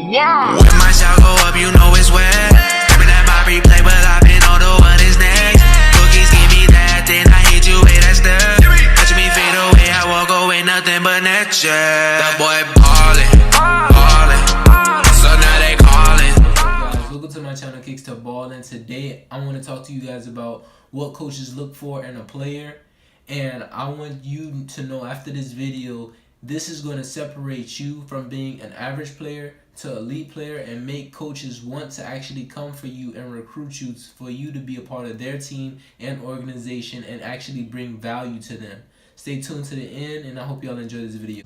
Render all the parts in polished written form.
Yeah. When my shot go up, you know it's wet. Screaming at my replay, but I've been on to what is next. Cookies give me that, then I hit you with that stuff. Watch me fade away, I walk away, nothing but net, yeah. That boy ballin', ballin'. So now they callin'. Guys, welcome to my channel, Kicks to Ball, and today I want to talk to you guys about what coaches look for in a player. And I want you to know after this video, this is going to separate you from being an average player to elite player and make coaches want to actually come for you and recruit you for you to be a part of their team and organization and actually bring value to them. Stay tuned to the end, and I hope y'all enjoy this video.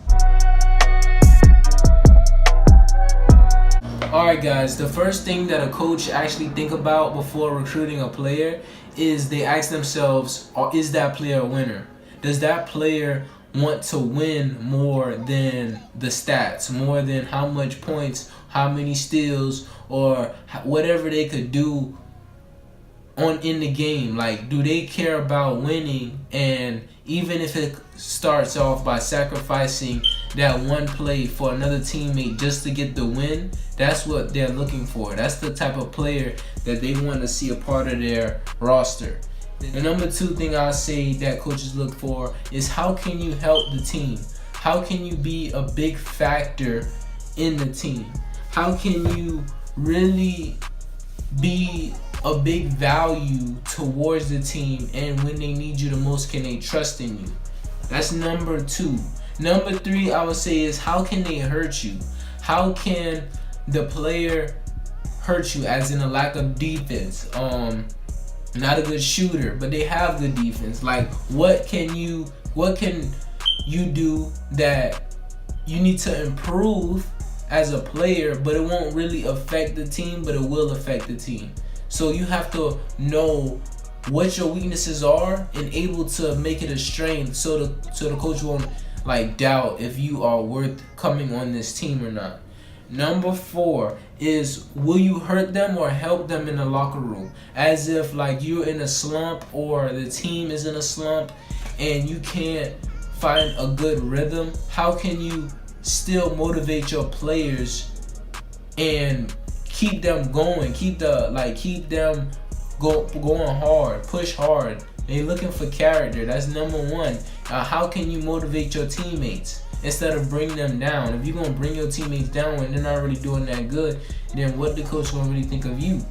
Alright guys, the first thing that a coach actually think about before recruiting a player is they ask themselves, is that player a winner? Does that player want to win more than the stats, more than how much points, how many steals, or whatever they could do in the game? Like, do they care about winning? And even if it starts off by sacrificing that one play for another teammate just to get the win, that's what they're looking for. That's the type of player that they want to see a part of their roster. The number two thing I'll say that coaches look for is how can you help the team? How can you be a big factor in the team? How can you really be a big value towards the team, and when they need you the most, can they trust in you? That's number two. Number three, I would say, is how can they hurt you? How can the player hurt you, as in a lack of defense? Not a good shooter, but they have good defense. Like, what can you do that you need to improve as a player, but it won't really affect the team, but it will affect the team. So you have to know what your weaknesses are and able to make it a strength, so the coach won't like doubt if you are worth coming on this team or not. Number four is, will you hurt them or help them in the locker room? As if like you're in a slump or the team is in a slump and you can't find a good rhythm, how can you still motivate your players and keep them going, keep them going hard, push hard? They're looking for character. That's number one. How can you motivate your teammates instead of bring them down? If you're going to bring your teammates down when they're not really doing that good, then what the coach going to really think of you?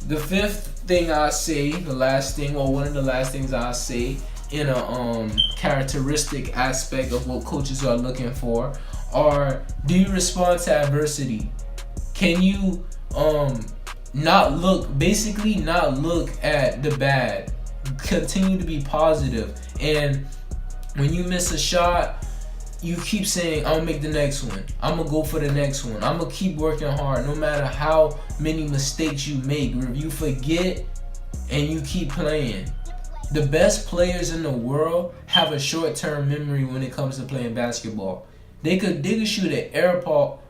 The fifth thing I say, the last thing, or one of the last things I say in a characteristic aspect of what coaches are looking for are, do you respond to adversity? Can you not look at the bad, continue to be positive, and when you miss a shot, you keep saying, I'm gonna make the next one, I'm gonna go for the next one, I'm gonna keep working hard no matter how many mistakes you make. You forget and you keep playing. The best players in the world have a short-term memory when it comes to playing basketball. They could shoot an air ball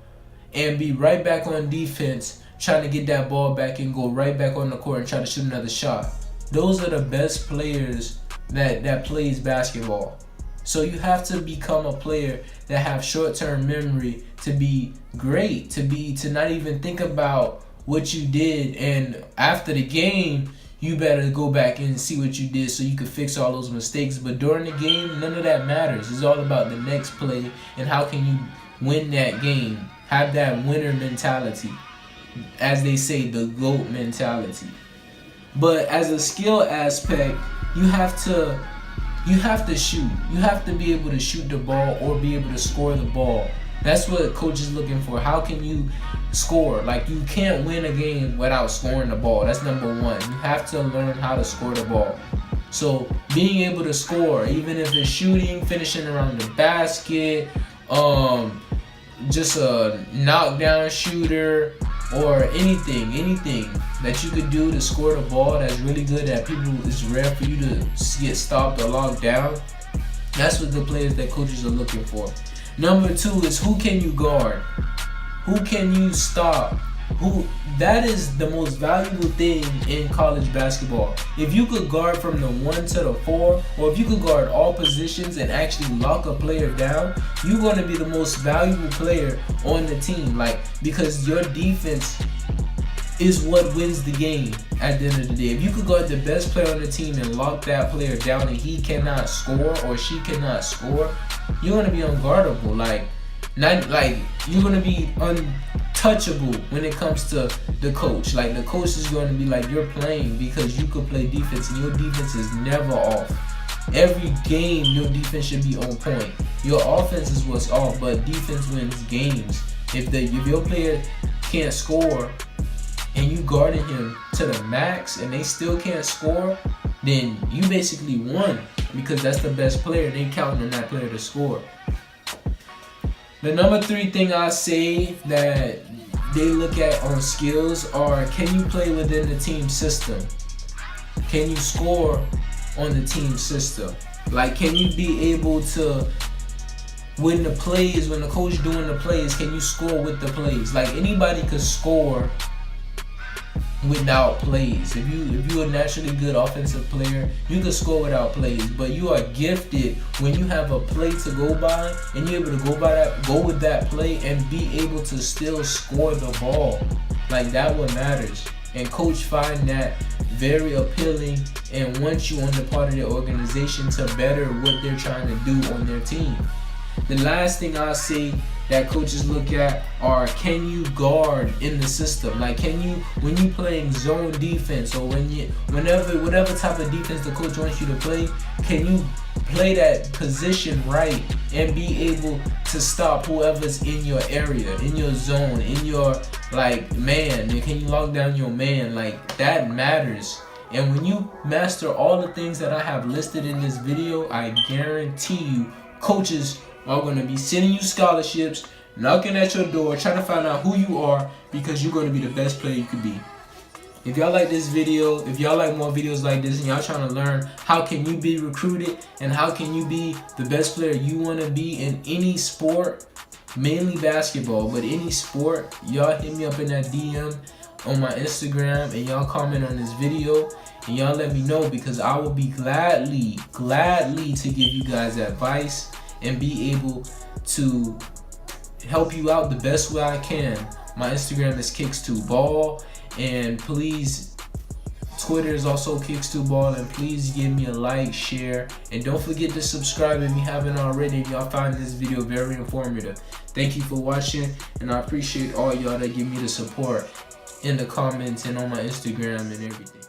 and be right back on defense, trying to get that ball back and go right back on the court and try to shoot another shot. Those are the best players that plays basketball. So you have to become a player that have short-term memory to be great, to not even think about what you did, and after the game you better go back and see what you did so you can fix all those mistakes. But during the game, none of that matters. It's all about the next play and how can you win that game. Have that winner mentality, as they say, the GOAT mentality. But as a skill aspect, you have to shoot. You have to be able to shoot the ball or be able to score the ball. That's what a coach is looking for. How can you score? Like, you can't win a game without scoring the ball. That's number one. You have to learn how to score the ball. So being able to score, even if it's shooting, finishing around the basket, just a knockdown shooter, or anything that you could do to score the ball that's really good, that it's rare for you to get stopped or locked down. That's what the players that coaches are looking for. Number two is, who can you guard? Who can you stop That is the most valuable thing in college basketball. If you could guard from the 1 to the 4, or if you could guard all positions and actually lock a player down, you're going to be the most valuable player on the team. Like, because your defense is what wins the game at the end of the day. If you could guard the best player on the team and lock that player down and he cannot score or she cannot score, you're going to be unguardable. You're going to be untouchable when it comes to the coach. Like, the coach is going to be like, you're playing because you could play defense, and your defense is never off. Every game, your defense should be on point. Your offense is what's off, but defense wins games. If your player can't score and you guarding him to the max and they still can't score, then you basically won, because that's the best player and they counting on that player to score. The number 3 thing I say that they look at on skills are, can you play within the team system? Can you score on the team system? Like, can you be able to, when the plays, when the coach doing the plays, can you score with the plays? Like, anybody could score without plays. If you a naturally good offensive player, you can score without plays. But you are gifted when you have a play to go by and you're able to go with that play and be able to still score the ball. Like, that what matters. And coach find that very appealing and wants you on the part of their organization to better what they're trying to do on their team. The last thing I say that coaches look at are, can you guard in the system? Like, can you, when you playing zone defense, or whatever type of defense the coach wants you to play, can you play that position right and be able to stop whoever's in your area, in your zone, in your man? And can you lock down your man? Like, that matters. And when you master all the things that I have listed in this video, I guarantee you coaches are going to be sending you scholarships, knocking at your door, trying to find out who you are, because you're going to be the best player you could be. If y'all like this video, if y'all like more videos like this, and y'all trying to learn how can you be recruited and how can you be the best player you want to be in any sport, mainly basketball, but any sport, y'all hit me up in that DM on my Instagram and y'all comment on this video and y'all let me know, because I will be gladly to give you guys advice and be able to help you out the best way I can. My Instagram is Kicks2Ball, and please, Twitter is also Kicks2Ball, and please give me a like, share, and don't forget to subscribe if you haven't already, if y'all find this video very informative. Thank you for watching, and I appreciate all y'all that give me the support in the comments and on my Instagram and everything.